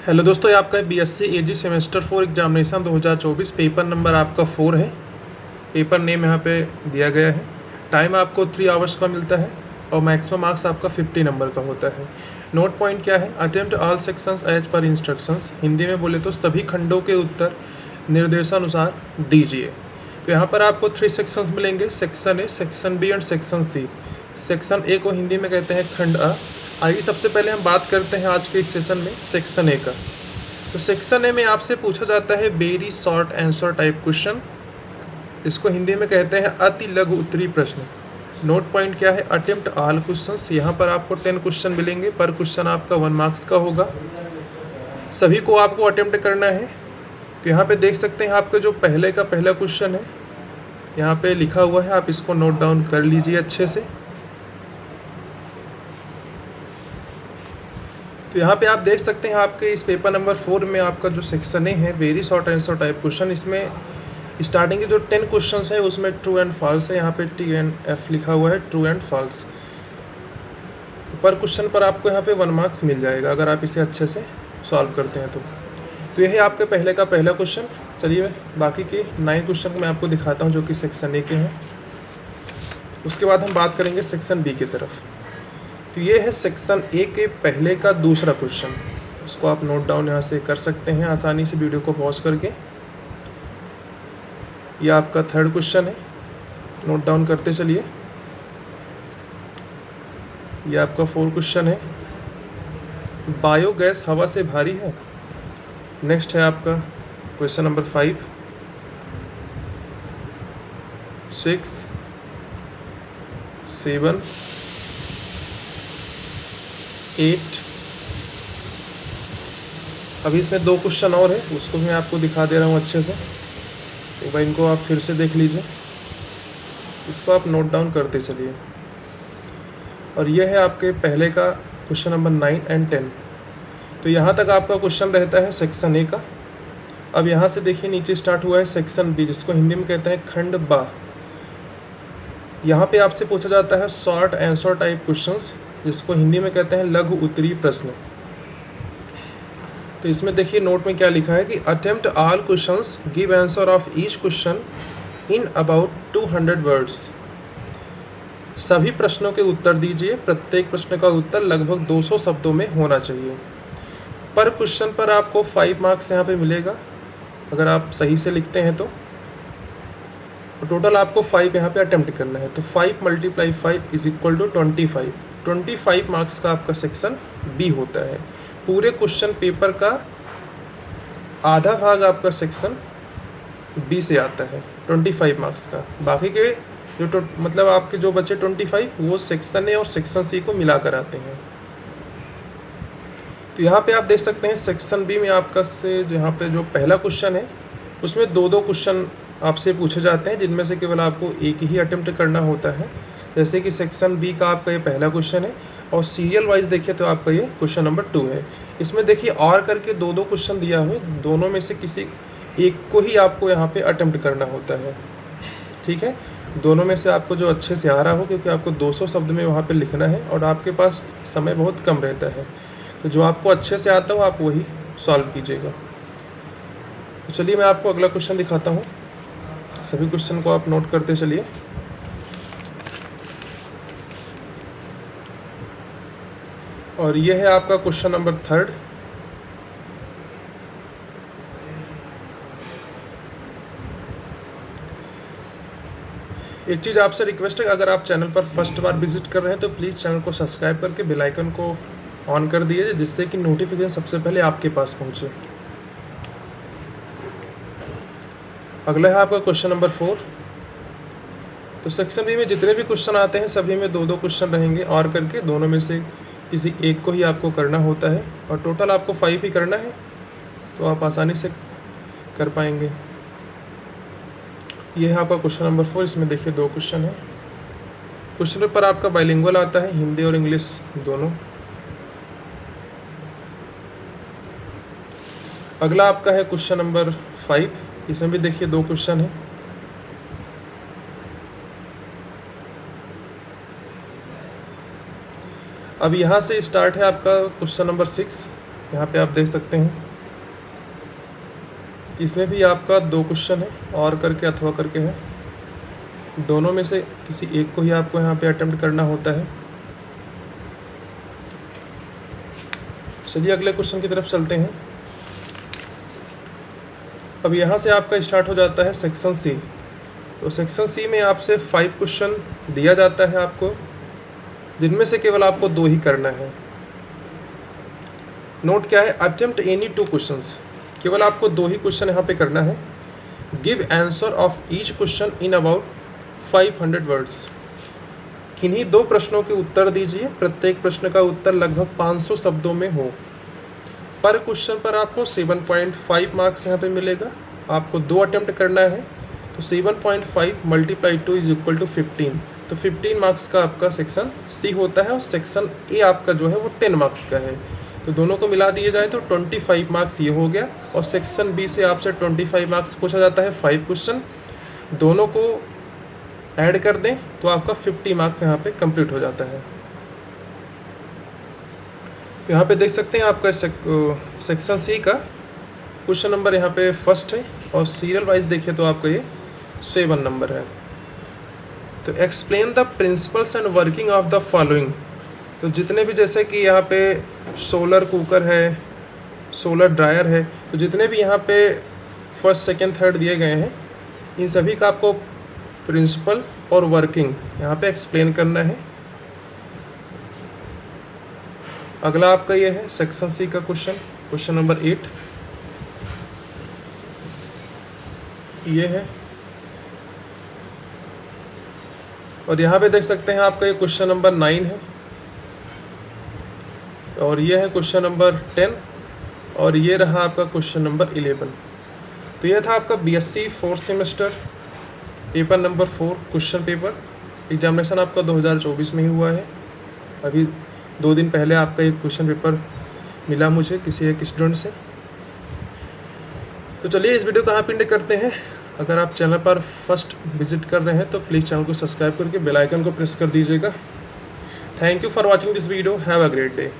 Hello दोस्तों, ये आपका बीएससी एजी सेमेस्टर 4 एग्जामिनेशन 2024 पेपर नंबर आपका 4 है। पेपर नेम यहाँ पे दिया गया है। टाइम आपको 3 आवर्स का मिलता है और मैक्सिमम मार्क्स आपका 50 नंबर का होता है। नोट पॉइंट क्या है? Attempt all sections as per instructions. Hindi में बोले तो सभी खंडों के उत्तर निर्देशानुसार दीजिए। तो यहाँ पर आपको 3 सेक्शंस मिलेंगे, section A, section B and section C. Section A को हिंदी में कहते हैं खंड अ। आइए सबसे पहले हम बात करते हैं आज के इस सेशन में सेक्शन ए का। तो सेक्शन ए में आपसे पूछा जाता है very short answer type question. इसको हिंदी में कहते हैं अति लघु उत्तरीय प्रश्न। नोट पॉइंट क्या है? Attempt all questions. यहाँ पर आपको 10 क्वेश्चन मिलेंगे, पर क्वेश्चन आपका 1 मार्क्स का होगा। सभी को आपको अटेम्प्ट करना है। तो यहाँ पे देख सकते हैं आपके जो पहले का पहला क्वेश्चन है यहाँ पे लिखा हुआ है, आप इसको नोट डाउन कर लीजिए अच्छे से। तो यहाँ पे आप देख सकते हैं आपके इस पेपर नंबर 4 में आपका जो सेक्शन ए है very short answer type question, इसमें स्टार्टिंग के जो 10 क्वेश्चंस है उसमें ट्रू एंड फॉल्स है। यहाँ पे टी एंड एफ लिखा हुआ है, ट्रू एंड फॉल्स। तो पर क्वेश्चन पर आपको यहाँ पे 1 मार्क्स मिल जाएगा अगर आप इसे अच्छे से सॉल्व करते हैं तो यही आपके पहले का पहला क्वेश्चन। चलिए बाकी के 9 क्वेश्चन मैं आपको दिखाता हूँ जो कि सेक्शन ए के हैं। उसके बाद हम बात करेंगे सेक्शन बी की तरफ। तो ये है सेक्शन ए के पहले का दूसरा क्वेश्चन। इसको आप नोट डाउन यहाँ से कर सकते हैं आसानी से वीडियो को पॉज करके। ये आपका थर्ड क्वेश्चन है, नोट डाउन करते चलिए। ये आपका 4th क्वेश्चन है, बायोगैस हवा से भारी है। नेक्स्ट है आपका क्वेश्चन नंबर 5, 6, 7, 8। अभी इसमें 2 क्वेश्चन और है, उसको मैं आपको दिखा दे रहा हूँ अच्छे से। एक बार इनको आप फिर से देख लीजिए, इसको आप नोट डाउन करते चलिए। और ये है आपके पहले का क्वेश्चन नंबर 9 एंड 10। तो यहाँ तक आपका क्वेश्चन रहता है सेक्शन ए का। अब यहाँ से देखिए नीचे स्टार्ट हुआ है सेक्शन बी, जिसको हिंदी में कहते हैं खंड बा। यहाँ पे आपसे पूछा जाता है शॉर्ट आंसर टाइप क्वेश्चंस, जिसको हिंदी में कहते हैं लघु उत्तरीय प्रश्न। तो इसमें देखिए नोट में क्या लिखा है कि attempt all questions, give answer of each question in about 200 words. सभी प्रश्नों के उत्तर दीजिए, प्रत्येक प्रश्न का उत्तर लगभग 200 शब्दों में होना चाहिए। पर क्वेश्चन पर आपको 5 मार्क्स यहाँ पे मिलेगा अगर आप सही से लिखते हैं तो टोटल आपको 5 यहाँ पे अटेम्प्ट करना है। तो 5 × 5 इज इक्वल टू 25। 25 मार्क्स का आपका सेक्शन बी होता है। पूरे क्वेश्चन पेपर का आधा भाग आपका सेक्शन बी से आता है 25 मार्क्स का। बाकी के जो मतलब आपके जो बचे 25 वो सेक्शन ए और सेक्शन सी को मिलाकर आते हैं। तो यहाँ पे आप देख सकते हैं सेक्शन बी में आपका से यहाँ पे जो पहला क्वेश्चन है उसमें 2-2 क्वेश्चन आपसे पूछे जाते हैं, जिनमें से केवल आपको एक ही अटेम्प्ट करना होता है। जैसे कि सेक्शन बी का आपका ये पहला क्वेश्चन है और सीरियल वाइज देखिए तो आपका ये क्वेश्चन नंबर 2 है। इसमें देखिए और करके 2-2 क्वेश्चन दिया हुआ है, दोनों में से किसी एक को ही आपको यहाँ पे अटेम्प्ट करना होता है। ठीक है, दोनों में से आपको जो अच्छे से आ रहा हो, क्योंकि आपको 200 शब्द में वहाँ पे लिखना है और आपके पास समय बहुत कम रहता है। तो जो आपको अच्छे से आता हो आप वही सॉल्व कीजिएगा। तो चलिए मैं आपको अगला क्वेश्चन दिखाता हूँ। सभी क्वेश्चन को आप नोट करते चलिए। और ये है आपका क्वेश्चन नंबर 3। एक चीज़ आपसे रिक्वेस्ट है, अगर आप चैनल पर फर्स्ट बार विजिट कर रहे हैं तो प्लीज़ चैनल को सब्सक्राइब करके बेल आइकन को ऑन कर दीजिए, जिससे कि नोटिफिकेशन सबसे पहले आपके पास पहुंचे। अगला है आपका क्वेश्चन नंबर 4। तो सेक्शन बी में जितने भी क्वेश्चन आते हैं सभी में 2-2 क्वेश्चन रहेंगे और करके, दोनों में से किसी एक को ही आपको करना होता है और टोटल आपको 5 ही करना है, तो आप आसानी से कर पाएंगे। ये है आपका क्वेश्चन नंबर 4। इसमें देखिए 2 क्वेश्चन है। क्वेश्चन पेपर आपका बाइलिंगुअल आता है, हिंदी और इंग्लिश दोनों। अगला आपका है क्वेश्चन नंबर 5। इसमें भी देखिए 2 क्वेश्चन है। अब यहाँ से स्टार्ट है आपका क्वेश्चन नंबर 6। यहाँ पे आप देख सकते हैं इसमें भी आपका 2 क्वेश्चन है, और करके अथवा करके है। दोनों में से किसी एक को ही आपको यहाँ पे अटेम्प्ट करना होता है। चलिए अगले क्वेश्चन की तरफ चलते हैं। अब यहाँ से आपका स्टार्ट हो जाता है सेक्शन सी। तो सेक्शन सी में आपसे 5 क्वेश्चन दिया जाता है आपको, जिनमें से केवल आपको 2 ही करना है। नोट क्या है, अटेम्प्ट एनी 2 क्वेश्चंस, केवल आपको 2 ही क्वेश्चन यहाँ पे करना है। Give answer of each question in about 500 words. किन्हीं 2 प्रश्नों के उत्तर दीजिए, प्रत्येक प्रश्न का उत्तर लगभग 500 शब्दों में हो। पर क्वेश्चन पर आपको 7.5 मार्क्स यहाँ पे मिलेगा। आपको 2 अटेम्प्ट करना है, तो 7.5 × 2 = 15। तो 15 मार्क्स का आपका सेक्शन सी होता है, और सेक्शन ए आपका जो है वो 10 मार्क्स का है। तो दोनों को मिला दिए जाए तो 25 मार्क्स ये हो गया, और सेक्शन बी से आपसे 25 मार्क्स पूछा जाता है 5 क्वेश्चन। दोनों को ऐड कर दें तो आपका 50 मार्क्स यहाँ पे कंप्लीट हो जाता है। तो यहाँ पे देख सकते हैं आपका सेक्शन सी का क्वेश्चन नंबर यहाँ पे फर्स्ट है, और सीरियल वाइज देखें तो आपका ये 7 नंबर है। तो explain the principles and working of the following. तो जितने भी, जैसे कि यहाँ पे सोलर कुकर है, सोलर ड्रायर है, तो जितने भी यहाँ पे फर्स्ट सेकंड थर्ड दिए गए हैं, इन सभी का आपको प्रिंसिपल और वर्किंग यहाँ पे एक्सप्लेन करना है। अगला आपका ये है सेक्शन सी का क्वेश्चन नंबर 8 ये है, और यहाँ पे देख सकते हैं आपका ये क्वेश्चन नंबर 9 है, और ये है क्वेश्चन नंबर 10, और ये रहा आपका क्वेश्चन नंबर 11। तो ये था आपका BSc 4th semester paper number 4 question paper. Examination आपका 2024 में ही हुआ है। अभी 2 दिन पहले आपका एक क्वेश्चन पेपर मिला मुझे किसी एक स्टूडेंट से। तो चलिए इस वीडियो को यहाँ पिंड करते हैं। अगर आप चैनल पर फर्स्ट विजिट कर रहे हैं तो प्लीज़ चैनल को सब्सक्राइब करके बेल आइकन को प्रेस कर दीजिएगा। Thank you for watching this video. Have a great day.